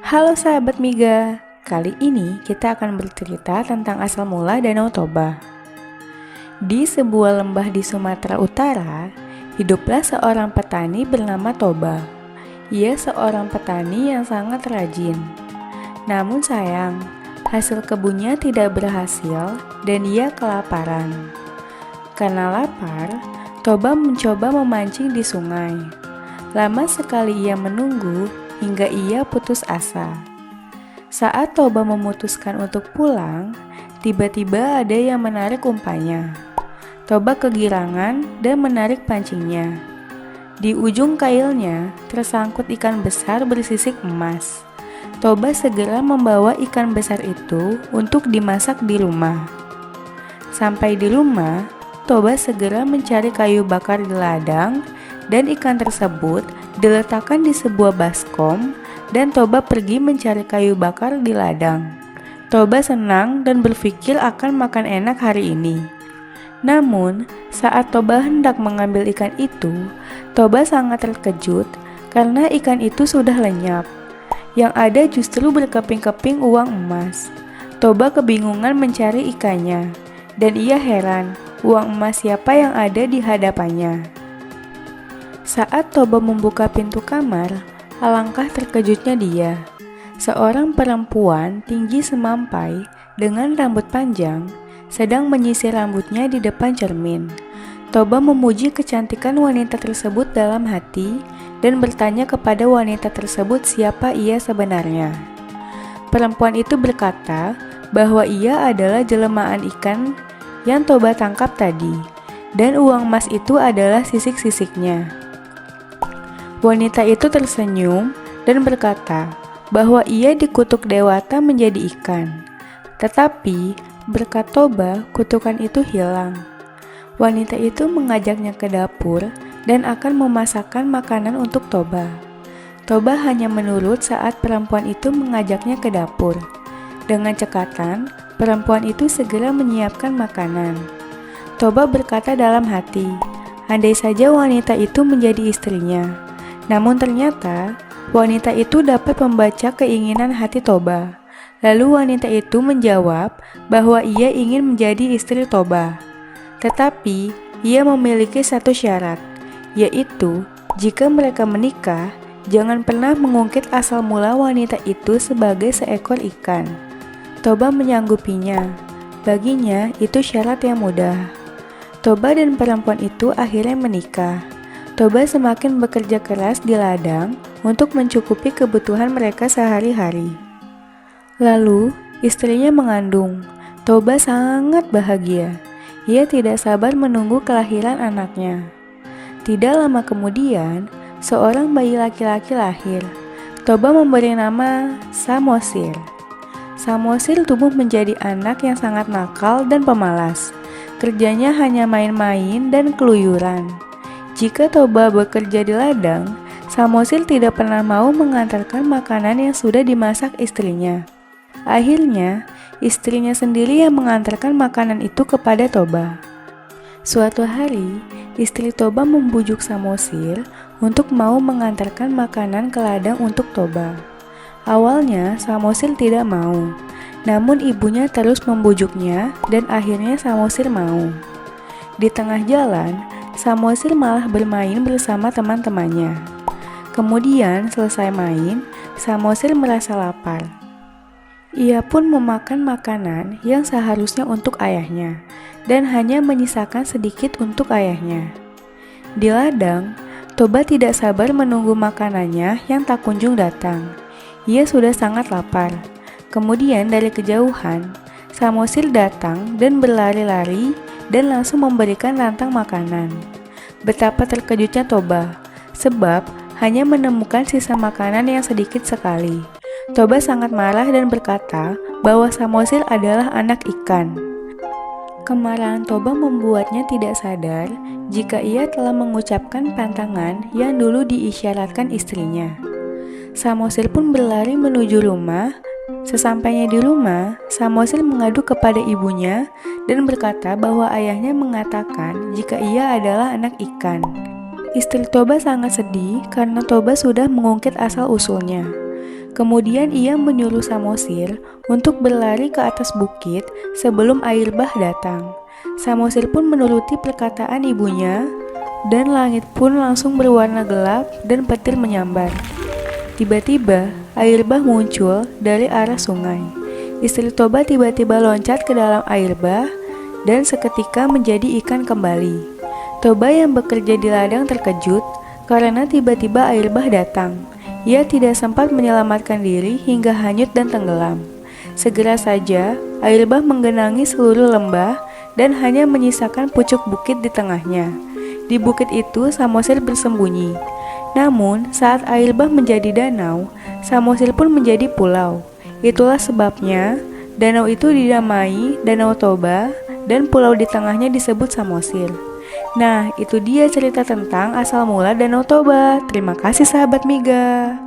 Halo sahabat Miga, kali ini kita akan bercerita tentang asal mula Danau Toba. Di sebuah lembah di Sumatera Utara, hiduplah seorang petani bernama Toba. Ia seorang petani yang sangat rajin. Namun sayang, hasil kebunnya tidak berhasil dan ia kelaparan. Karena lapar, Toba mencoba memancing di sungai. Lama sekali ia menunggu hingga ia putus asa. Saat Toba memutuskan untuk pulang, tiba-tiba ada yang menarik umpannya. Toba kegirangan dan menarik pancingnya. Di ujung kailnya tersangkut ikan besar bersisik emas. Toba segera membawa ikan besar itu untuk dimasak di rumah. Sampai di rumah, Toba segera mencari kayu bakar di ladang dan ikan tersebut diletakkan di sebuah baskom dan Toba pergi mencari kayu bakar di ladang. Toba senang dan berpikir akan makan enak hari ini. Namun, saat Toba hendak mengambil ikan itu, Toba sangat terkejut karena ikan itu sudah lenyap. Yang ada justru berkeping-keping uang emas. Toba kebingungan mencari ikannya, dan ia heran uang emas siapa yang ada di hadapannya. Saat Toba membuka pintu kamar, alangkah terkejutnya dia. Seorang perempuan tinggi semampai dengan rambut panjang sedang menyisir rambutnya di depan cermin. Toba memuji kecantikan wanita tersebut dalam hati dan bertanya kepada wanita tersebut siapa ia sebenarnya. Perempuan itu berkata bahwa ia adalah jelmaan ikan yang Toba tangkap tadi, dan uang emas itu adalah sisik-sisiknya. Wanita itu tersenyum dan berkata bahwa ia dikutuk dewata menjadi ikan. Tetapi berkat Toba, kutukan itu hilang. Wanita itu mengajaknya ke dapur dan akan memasakkan makanan untuk Toba. Toba hanya menurut saat perempuan itu mengajaknya ke dapur. Dengan cekatan, perempuan itu segera menyiapkan makanan. Toba berkata dalam hati, andai saja wanita itu menjadi istrinya. Namun ternyata, wanita itu dapat membaca keinginan hati Toba. Lalu wanita itu menjawab bahwa ia ingin menjadi istri Toba. Tetapi, ia memiliki satu syarat, yaitu jika mereka menikah, jangan pernah mengungkit asal mula wanita itu sebagai seekor ikan. Toba menyanggupinya. Baginya, itu syarat yang mudah. Toba dan perempuan itu akhirnya menikah. Toba semakin bekerja keras di ladang untuk mencukupi kebutuhan mereka sehari-hari. Lalu, istrinya mengandung. Toba sangat bahagia. Ia tidak sabar menunggu kelahiran anaknya. Tidak lama kemudian, seorang bayi laki-laki lahir. Toba memberi nama Samosir. Samosir tumbuh menjadi anak yang sangat nakal dan pemalas. Kerjanya hanya main-main dan keluyuran. Jika Toba bekerja di ladang, Samosir tidak pernah mau mengantarkan makanan yang sudah dimasak istrinya. Akhirnya, istrinya sendiri yang mengantarkan makanan itu kepada Toba. Suatu hari, istri Toba membujuk Samosir untuk mau mengantarkan makanan ke ladang untuk Toba. Awalnya, Samosir tidak mau, namun ibunya terus membujuknya dan akhirnya Samosir mau. Di tengah jalan, Samosir malah bermain bersama teman-temannya. Kemudian selesai main, Samosir merasa lapar. Ia pun memakan makanan yang seharusnya untuk ayahnya dan hanya menyisakan sedikit untuk ayahnya. Di ladang, Toba tidak sabar menunggu makanannya yang tak kunjung datang. Ia sudah sangat lapar. Kemudian dari kejauhan, Samosir datang dan berlari-lari dan langsung memberikan rantang makanan. Betapa terkejutnya Toba, sebab hanya menemukan sisa makanan yang sedikit sekali. Toba sangat marah dan berkata bahwa Samosir adalah anak ikan. Kemarahan Toba membuatnya tidak sadar jika ia telah mengucapkan pantangan yang dulu diisyaratkan istrinya. Samosir pun berlari menuju rumah. Sesampainya di rumah, Samosir mengadu kepada ibunya dan berkata bahwa ayahnya mengatakan jika ia adalah anak ikan. Istri Toba sangat sedih karena Toba sudah mengungkit asal-usulnya. Kemudian ia menyuruh Samosir untuk berlari ke atas bukit sebelum air bah datang. Samosir pun menuruti perkataan ibunya, dan langit pun langsung berwarna gelap dan petir menyambar. Tiba-tiba, air bah muncul dari arah sungai. Istri Toba tiba-tiba loncat ke dalam air bah dan seketika menjadi ikan kembali. Toba yang bekerja di ladang terkejut karena tiba-tiba air bah datang. Ia tidak sempat menyelamatkan diri hingga hanyut dan tenggelam. Segera saja, air bah menggenangi seluruh lembah dan hanya menyisakan pucuk bukit di tengahnya. Di bukit itu, Samosir bersembunyi. Namun, saat air bah menjadi danau, Samosir pun menjadi pulau. Itulah sebabnya, danau itu dinamai Danau Toba dan pulau di tengahnya disebut Samosir. Nah, itu dia cerita tentang asal mula Danau Toba. Terima kasih sahabat Miga.